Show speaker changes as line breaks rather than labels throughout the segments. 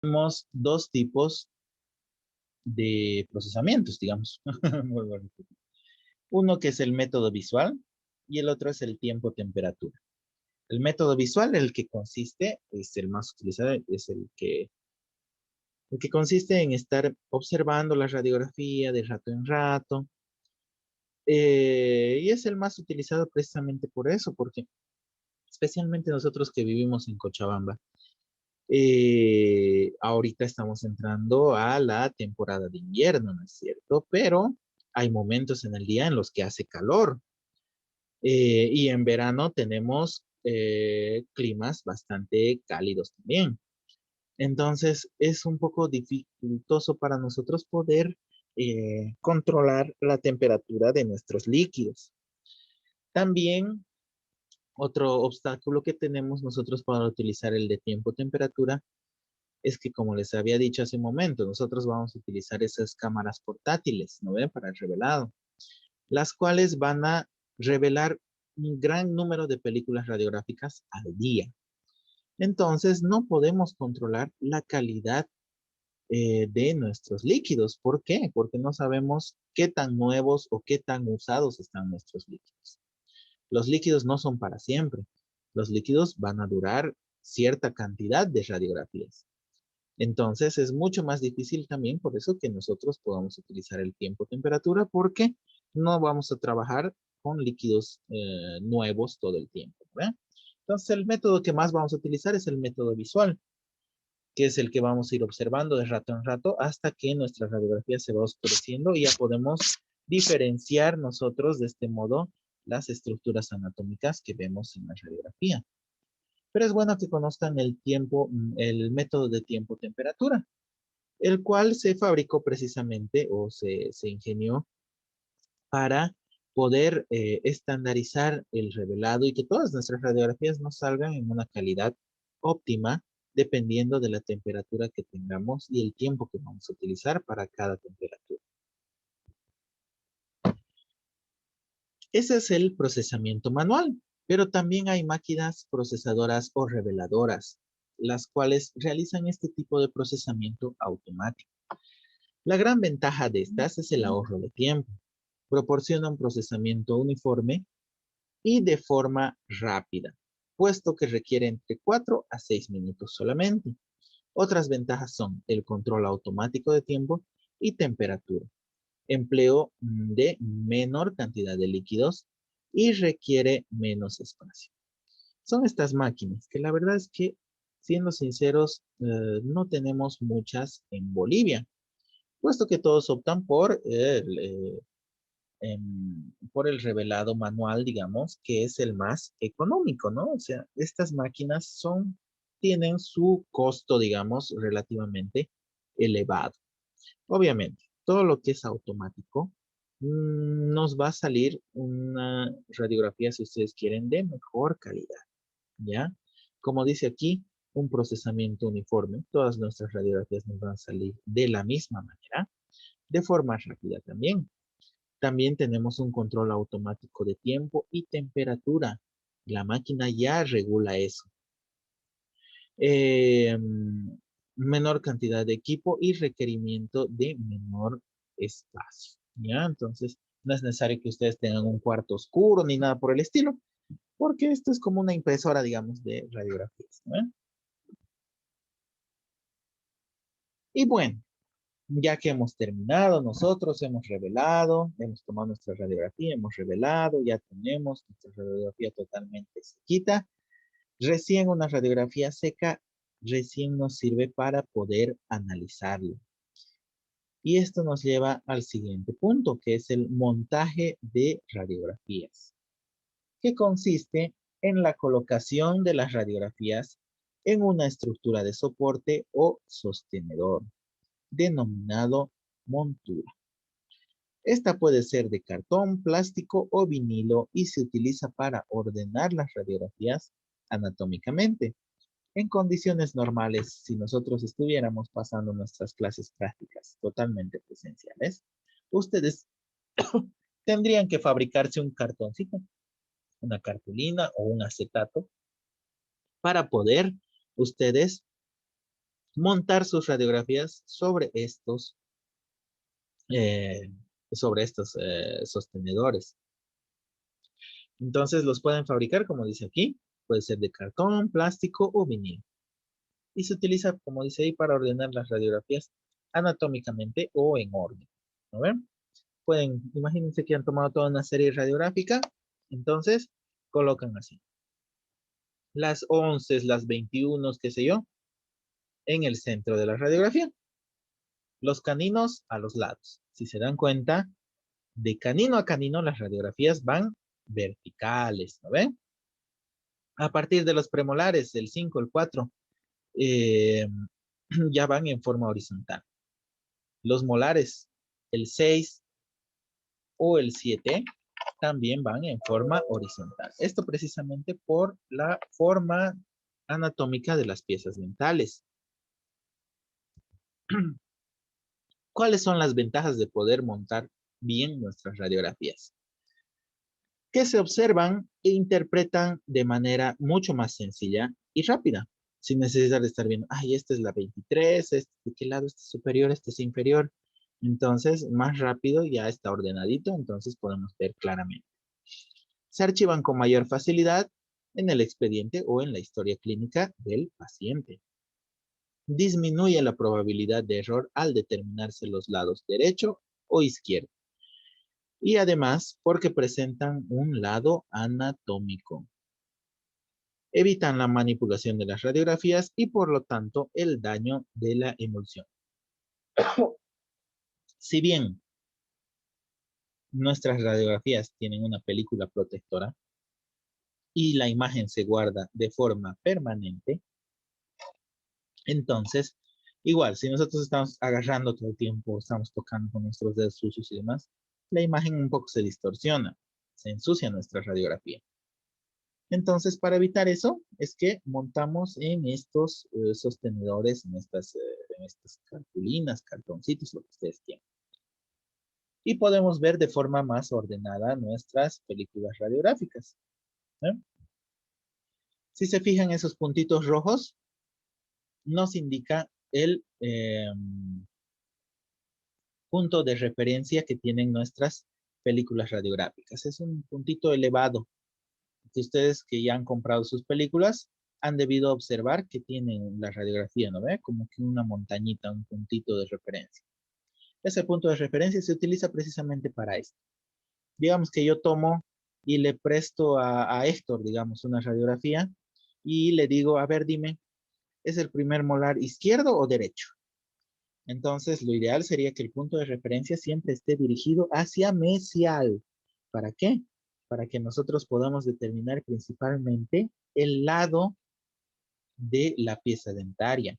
Tenemos dos tipos de procesamientos, digamos. Vuelvo a repetir. Uno que es el método visual y el otro es el tiempo-temperatura. El método visual, el que consiste, es el más utilizado, es el que consiste en estar observando la radiografía de rato en rato. Y es el más utilizado precisamente por eso, porque especialmente nosotros que vivimos en Cochabamba, ahorita estamos entrando a la temporada de invierno, ¿no es cierto? Pero hay momentos en el día en los que hace calor. Y en verano tenemos climas bastante cálidos también. Entonces es un poco dificultoso para nosotros poder controlar la temperatura de nuestros líquidos. También otro obstáculo que tenemos nosotros para utilizar el de tiempo-temperatura es que, como les había dicho hace un momento, nosotros vamos a utilizar esas cámaras portátiles, ¿no ven? Para el revelado, las cuales van a revelar un gran número de películas radiográficas al día. Entonces, no podemos controlar la calidad de nuestros líquidos. ¿Por qué? Porque no sabemos qué tan nuevos o qué tan usados están nuestros líquidos. Los líquidos no son para siempre. Los líquidos van a durar cierta cantidad de radiografías. Entonces es mucho más difícil también por eso que nosotros podamos utilizar el tiempo-temperatura porque no vamos a trabajar con líquidos nuevos todo el tiempo, ¿verdad? Entonces el método que más vamos a utilizar es el método visual, que es el que vamos a ir observando de rato en rato hasta que nuestra radiografía se va oscureciendo y ya podemos diferenciar nosotros de este modo las estructuras anatómicas que vemos en la radiografía. Pero es bueno que conozcan el tiempo, el método de tiempo-temperatura, el cual se fabricó precisamente o se ingenió para poder estandarizar el revelado y que todas nuestras radiografías nos salgan en una calidad óptima dependiendo de la temperatura que tengamos y el tiempo que vamos a utilizar para cada temperatura. Ese es el procesamiento manual, pero también hay máquinas procesadoras o reveladoras, las cuales realizan este tipo de procesamiento automático. La gran ventaja de estas es el ahorro de tiempo. Proporciona un procesamiento uniforme y de forma rápida, puesto que requiere entre 4 a 6 minutos solamente. Otras ventajas son el control automático de tiempo y temperatura, empleo de menor cantidad de líquidos y requiere menos espacio. Son estas máquinas que la verdad es que, siendo sinceros, no tenemos muchas en Bolivia, puesto que todos optan por el revelado manual, digamos, que es el más económico, ¿no? O sea, estas máquinas tienen su costo, digamos, relativamente elevado. Obviamente, todo lo que es automático nos va a salir una radiografía, si ustedes quieren, de mejor calidad, ¿ya? Como dice aquí, un procesamiento uniforme. Todas nuestras radiografías nos van a salir de la misma manera, de forma rápida también. También tenemos un control automático de tiempo y temperatura. La máquina ya regula eso. Eh, Menor cantidad de equipo y requerimiento de menor espacio. ¿Ya? Entonces, no es necesario que ustedes tengan un cuarto oscuro ni nada por el estilo, porque esto es como una impresora, digamos, de radiografías. ¿No? Y bueno, ya que hemos terminado, nosotros hemos revelado, hemos tomado nuestra radiografía, hemos revelado, ya tenemos nuestra radiografía totalmente sequita. Recién una radiografía seca, recién nos sirve para poder analizarlo. Y esto nos lleva al siguiente punto, que es el montaje de radiografías, que consiste en la colocación de las radiografías en una estructura de soporte o sostenedor, denominado montura. Esta puede ser de cartón, plástico o vinilo y se utiliza para ordenar las radiografías anatómicamente. En condiciones normales, si nosotros estuviéramos pasando nuestras clases prácticas totalmente presenciales, ustedes tendrían que fabricarse un cartoncito, una cartulina o un acetato para poder ustedes montar sus radiografías eh, sobre estos sostenedores. Entonces los pueden fabricar, como dice aquí, puede ser de cartón, plástico o vinilo. Y se utiliza, como dice ahí, para ordenar las radiografías anatómicamente o en orden. ¿No ven? Imagínense que han tomado toda una serie radiográfica, entonces colocan así. Las 11, las 21, qué sé yo, en el centro de la radiografía. Los caninos a los lados. Si se dan cuenta, de canino a canino las radiografías van verticales, ¿no ven? A partir de los premolares, el 5, el 4, eh, ya van en forma horizontal. Los molares, el 6 o el 7, también van en forma horizontal. Esto precisamente por la forma anatómica de las piezas dentales. ¿Cuáles son las ventajas de poder montar bien nuestras radiografías? Que se observan e interpretan de manera mucho más sencilla y rápida, sin necesidad de estar viendo, ay, esta es la 23, ¿de qué lado este es superior, este es inferior? Entonces, más rápido ya está ordenadito, entonces podemos ver claramente. Se archivan con mayor facilidad en el expediente o en la historia clínica del paciente. Disminuye la probabilidad de error al determinarse los lados derecho o izquierdo. Y además, porque presentan un lado anatómico. Evitan la manipulación de las radiografías y por lo tanto el daño de la emulsión. Si bien nuestras radiografías tienen una película protectora y la imagen se guarda de forma permanente, entonces, igual, si nosotros estamos agarrando todo el tiempo, estamos tocando con nuestros dedos sucios y demás, la imagen un poco se distorsiona, se ensucia nuestra radiografía. Entonces, para evitar eso, es que montamos en estos sostenedores, en estas cartulinas, cartoncitos, lo que ustedes quieran. Y podemos ver de forma más ordenada nuestras películas radiográficas. ¿Eh? Si se fijan esos puntitos rojos, nos indica el punto de referencia que tienen nuestras películas radiográficas. Es un puntito elevado que ustedes que ya han comprado sus películas han debido observar que tienen la radiografía, ¿no ve? Como que una montañita, un puntito de referencia. Ese punto de referencia se utiliza precisamente para esto. Digamos que yo tomo y le presto a Héctor, digamos, una radiografía y le digo, a ver, dime, ¿es el primer molar izquierdo o derecho? Entonces, lo ideal sería que el punto de referencia siempre esté dirigido hacia mesial. ¿Para qué? Para que nosotros podamos determinar principalmente el lado de la pieza dentaria.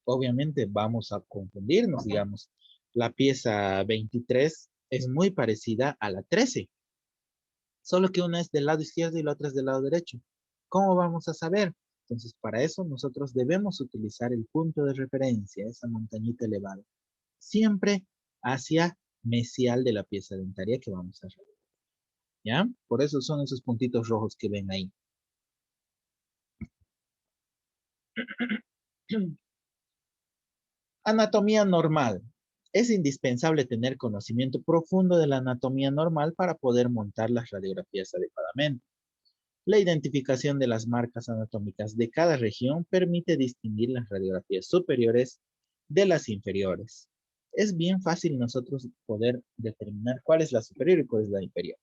Obviamente vamos a confundirnos, digamos, la pieza 23 es muy parecida a la 13, solo que una es del lado izquierdo y la otra es del lado derecho. ¿Cómo vamos a saber? Entonces, para eso nosotros debemos utilizar el punto de referencia, esa montañita elevada, siempre hacia mesial de la pieza dentaria que vamos a hacer. ¿Ya? Por eso son esos puntitos rojos que ven ahí. Anatomía normal. Es indispensable tener conocimiento profundo de la anatomía normal para poder montar las radiografías adecuadamente. La identificación de las marcas anatómicas de cada región permite distinguir las radiografías superiores de las inferiores. Es bien fácil nosotros poder determinar cuál es la superior y cuál es la inferior.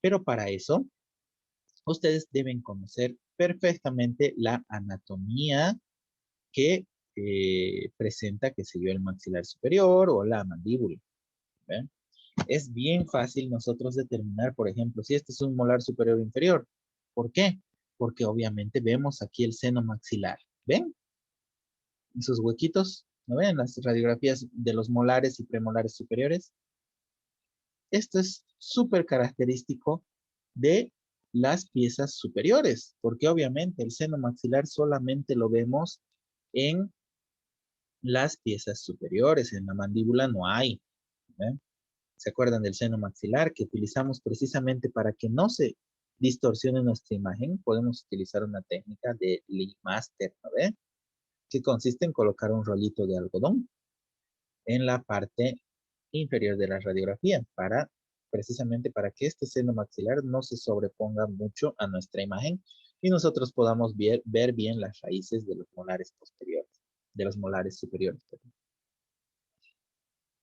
Pero para eso, ustedes deben conocer perfectamente la anatomía que presenta, qué sé yo, el maxilar superior o la mandíbula. ¿Ven? Es bien fácil nosotros determinar, por ejemplo, si este es un molar superior o inferior. ¿Por qué? Porque obviamente vemos aquí el seno maxilar. ¿Ven? Esos huequitos, ¿no ven? Las radiografías de los molares y premolares superiores. Esto es súper característico de las piezas superiores, porque obviamente el seno maxilar solamente lo vemos en las piezas superiores, en la mandíbula no hay. ¿Ven? ¿Se acuerdan del seno maxilar que utilizamos precisamente para que no se distorsione nuestra imagen? Podemos utilizar una técnica de Lee Master, ¿no ve? que consiste en colocar un rolito de algodón en la parte inferior de la radiografía precisamente para que este seno maxilar no se sobreponga mucho a nuestra imagen y nosotros podamos ver bien las raíces de los molares posteriores, de los molares superiores.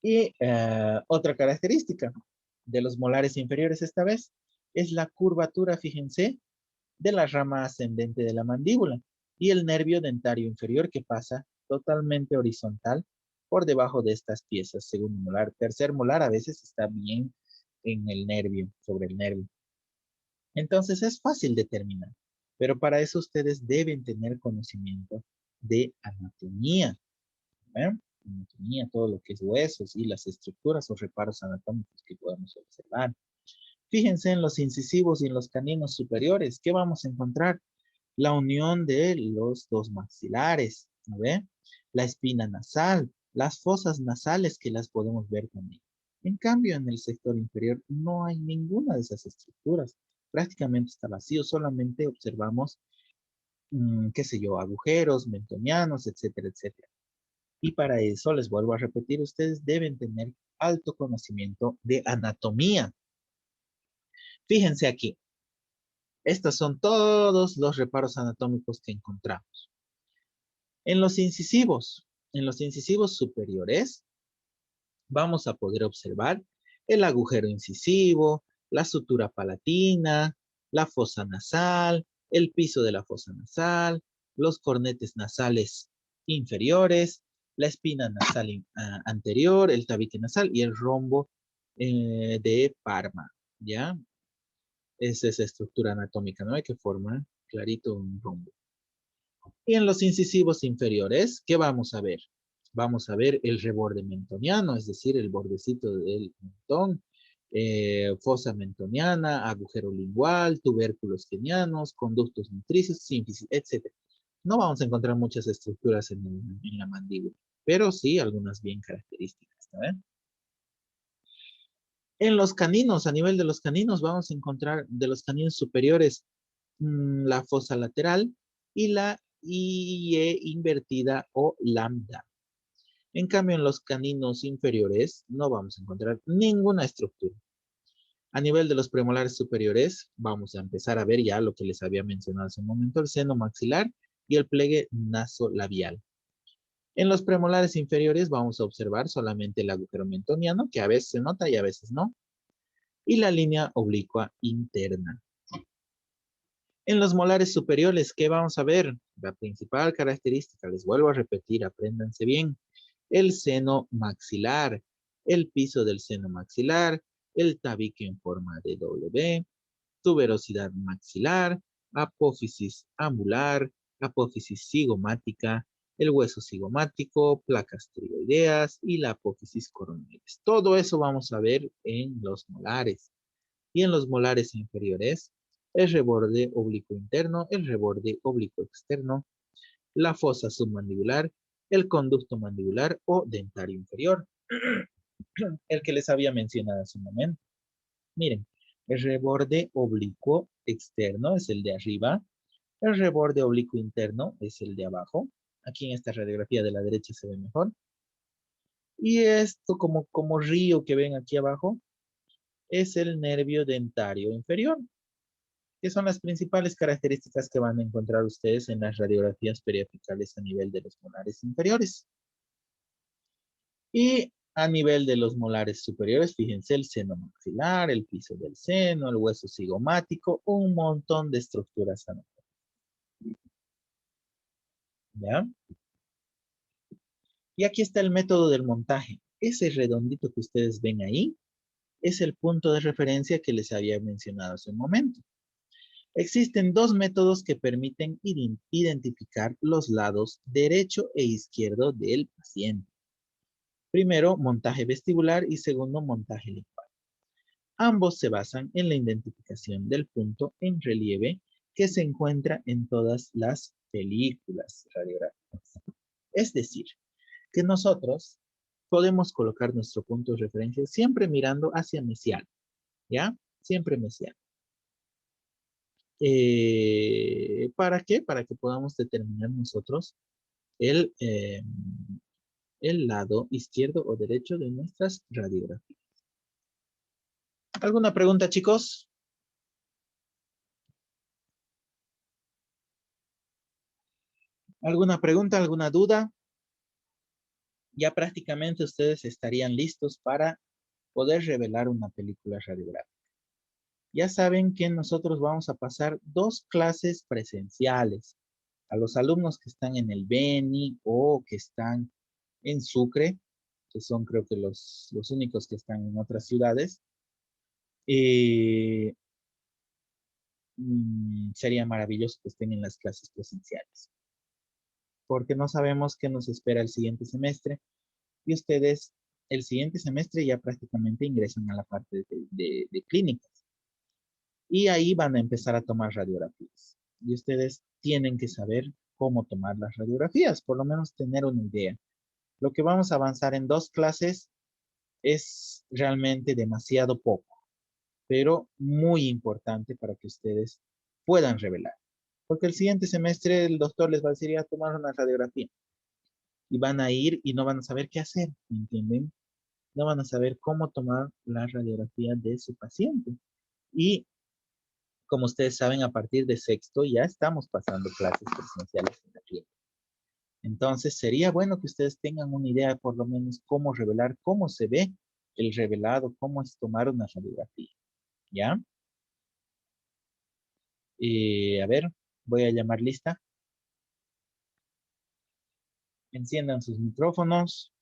Y otra característica de los molares inferiores esta vez es la curvatura, fíjense, de la rama ascendente de la mandíbula y el nervio dentario inferior que pasa totalmente horizontal por debajo de estas piezas, segundo molar. Tercer molar a veces está bien en el nervio, sobre el nervio. Entonces es fácil determinar, pero para eso ustedes deben tener conocimiento de anatomía, ¿eh? Anatomía, todo lo que es huesos y las estructuras o reparos anatómicos que podemos observar. Fíjense en los incisivos y en los caninos superiores. ¿Qué vamos a encontrar? La unión de los dos maxilares, ¿no ve? La espina nasal, las fosas nasales que las podemos ver también. En cambio, en el sector inferior no hay ninguna de esas estructuras. Prácticamente está vacío, solamente observamos, qué sé yo, agujeros, mentonianos, etcétera, etcétera. Y para eso, les vuelvo a repetir, ustedes deben tener alto conocimiento de anatomía. Fíjense aquí, estos son todos los reparos anatómicos que encontramos. En los incisivos superiores, vamos a poder observar el agujero incisivo, la sutura palatina, la fosa nasal, el piso de la fosa nasal, los cornetes nasales inferiores, la espina nasal anterior, el tabique nasal y el rombo de Parma, ¿ya? Es esa estructura anatómica, ¿no? Que forma clarito un rombo. Y en los incisivos inferiores, ¿qué vamos a ver? Vamos a ver el reborde mentoniano, es decir, el bordecito del mentón, fosa mentoniana, agujero lingual, tubérculos genianos, conductos nutricios, sínfisis, etc. No vamos a encontrar muchas estructuras en la mandíbula, pero sí algunas bien características, ¿saben? En los caninos, a nivel de los caninos, vamos a encontrar de los caninos superiores la fosa lateral y la IE invertida o lambda. En cambio, en los caninos inferiores no vamos a encontrar ninguna estructura. A nivel de los premolares superiores, vamos a empezar a ver ya lo que les había mencionado hace un momento, el seno maxilar y el pliegue nasolabial. En los premolares inferiores vamos a observar solamente el agujero mentoniano, que a veces se nota y a veces no, y la línea oblicua interna. En los molares superiores, ¿qué vamos a ver? La principal característica, les vuelvo a repetir, apréndanse bien. El seno maxilar, el piso del seno maxilar, el tabique en forma de W, tuberosidad maxilar, apófisis amular, apófisis cigomática, el hueso cigomático, placas tiroideas y la apófisis coronalis. Todo eso vamos a ver en los molares. Y en los molares inferiores, el reborde oblicuo interno, el reborde oblicuo externo, la fosa submandibular, el conducto mandibular o dentario inferior, el que les había mencionado hace un momento. Miren, el reborde oblicuo externo es el de arriba, el reborde oblicuo interno es el de abajo. Aquí en esta radiografía de la derecha se ve mejor. Y esto como río que ven aquí abajo es el nervio dentario inferior, que son las principales características que van a encontrar ustedes en las radiografías periapicales a nivel de los molares inferiores. Y a nivel de los molares superiores, fíjense el seno maxilar, el piso del seno, el hueso cigomático, un montón de estructuras anatómicas. ¿Ya? Y aquí está el método del montaje. Ese redondito que ustedes ven ahí es el punto de referencia que les había mencionado hace un momento. Existen dos métodos que permiten identificar los lados derecho e izquierdo del paciente. Primero, montaje vestibular y segundo, montaje lingual. Ambos se basan en la identificación del punto en relieve que se encuentra en todas las películas radiográficas. Es decir, que nosotros podemos colocar nuestro punto de referencia siempre mirando hacia mesial, ¿ya? Siempre mesial. ¿Para qué? Para que podamos determinar nosotros el lado izquierdo o derecho de nuestras radiografías. ¿Alguna pregunta, chicos? ¿Alguna pregunta, alguna duda? Ya prácticamente ustedes estarían listos para poder revelar una película radiográfica. Ya saben que nosotros vamos a pasar 2 clases presenciales a los alumnos que están en el Beni o que están en Sucre, que son creo que los únicos que están en otras ciudades. Sería maravilloso que estén en las clases presenciales, porque no sabemos qué nos espera el siguiente semestre y ustedes el siguiente semestre ya prácticamente ingresan a la parte de clínicas y ahí van a empezar a tomar radiografías y ustedes tienen que saber cómo tomar las radiografías, por lo menos tener una idea. Lo que vamos a avanzar en 2 clases es realmente demasiado poco, pero muy importante para que ustedes puedan revelar. Porque el siguiente semestre el doctor les va a decir, ya tomar una radiografía. Y van a ir y no van a saber qué hacer, ¿me entienden? No van a saber cómo tomar la radiografía de su paciente. Y como ustedes saben, a partir de sexto ya estamos pasando clases presenciales en la clínica. Entonces sería bueno que ustedes tengan una idea por lo menos cómo revelar, cómo se ve el revelado, cómo es tomar una radiografía. ¿Ya? A ver, voy a llamar lista. Enciendan sus micrófonos.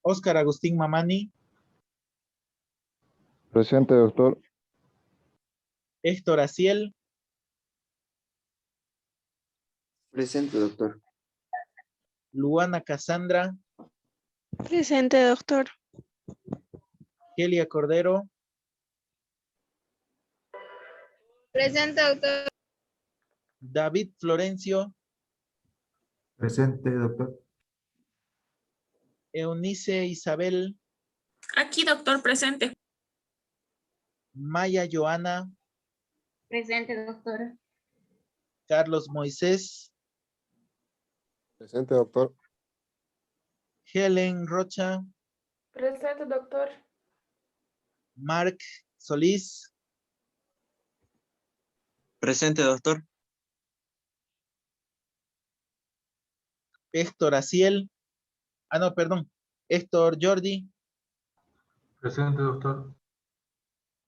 Oscar Agustín Mamani.
Presente, doctor.
Héctor Aciel.
Presente, doctor.
Luana Cassandra.
Presente, doctor.
Kelia Cordero.
Presente, doctor.
David Florencio.
Presente, doctor.
Eunice Isabel.
Aquí, doctor, presente.
Maya Joana.
Presente, doctor.
Carlos Moisés.
Presente, doctor.
Helen Rocha.
Presente, doctor.
Marc Solís.
Presente, doctor.
Héctor Aciel. Ah, no, perdón. Héctor Jordi.
Presente, doctor.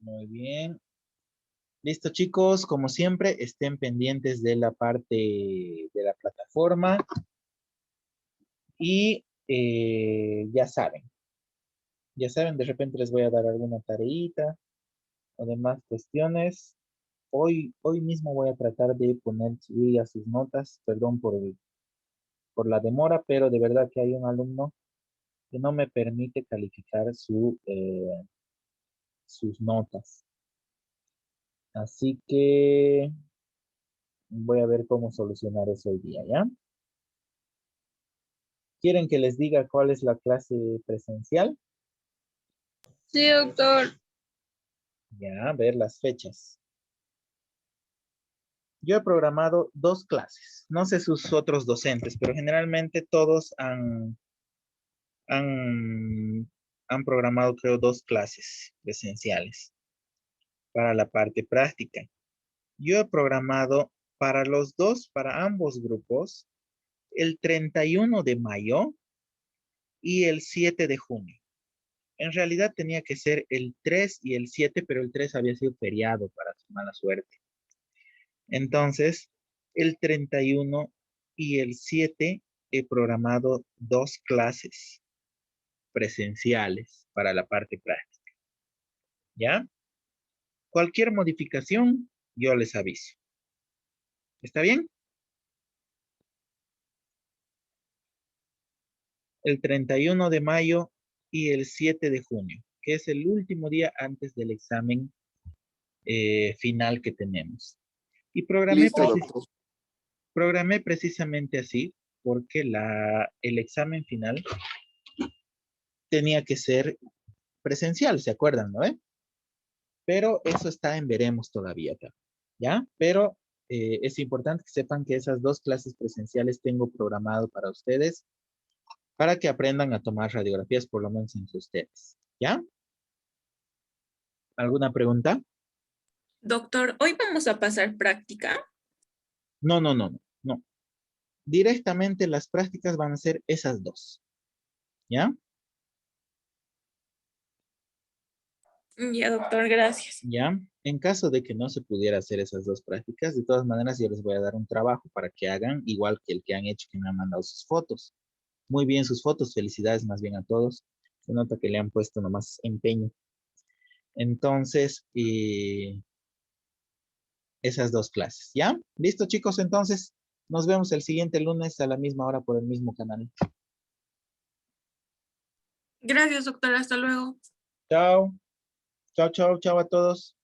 Muy bien. Listo, chicos. Como siempre, estén pendientes de la parte de la plataforma. Y ya saben, de repente les voy a dar alguna tareita o demás cuestiones. Hoy mismo voy a tratar de subir a sus notas, perdón por la demora, pero de verdad que hay un alumno que no me permite calificar sus notas. Así que voy a ver cómo solucionar eso hoy día, ¿ya? ¿Quieren que les diga cuál es la clase presencial?
Sí, doctor.
Ya, a ver las fechas. Yo he programado 2 clases. No sé sus otros docentes, pero generalmente todos han programado, creo, 2 clases presenciales para la parte práctica. Yo he programado para los dos, para ambos grupos, el 31 de mayo y el 7 de junio. En realidad tenía que ser el 3 y el 7, pero el 3 había sido feriado para su mala suerte. Entonces, el 31 y el 7 he programado 2 clases presenciales para la parte práctica. ¿Ya? Cualquier modificación, yo les aviso. ¿Está bien? El 31 de mayo y el 7 de junio, que es el último día antes del examen final que tenemos. Y
Listo, doctor.
programé precisamente así porque el examen final tenía que ser presencial, ¿se acuerdan, no? Pero eso está en veremos todavía acá. ¿ya? Pero es importante que sepan que esas 2 clases presenciales tengo programado para ustedes, para que aprendan a tomar radiografías, por lo menos entre ustedes, ¿ya? ¿Alguna pregunta?
Doctor, ¿hoy vamos a pasar práctica?
No, no, no, no, no. Directamente las prácticas van a ser esas 2, ¿ya?
Ya, doctor, gracias.
¿Ya? En caso de que no se pudiera hacer esas 2 prácticas, de todas maneras yo les voy a dar un trabajo para que hagan igual que el que han hecho, que me han mandado sus fotos. Muy bien sus fotos, felicidades más bien a todos. Se nota que le han puesto nomás empeño. Entonces, esas 2 clases, ¿ya? ¿Listo, chicos? Entonces, nos vemos el siguiente lunes a la misma hora por el mismo canal.
Gracias, doctor. Hasta luego.
Chao. Chao, chao, chao a todos.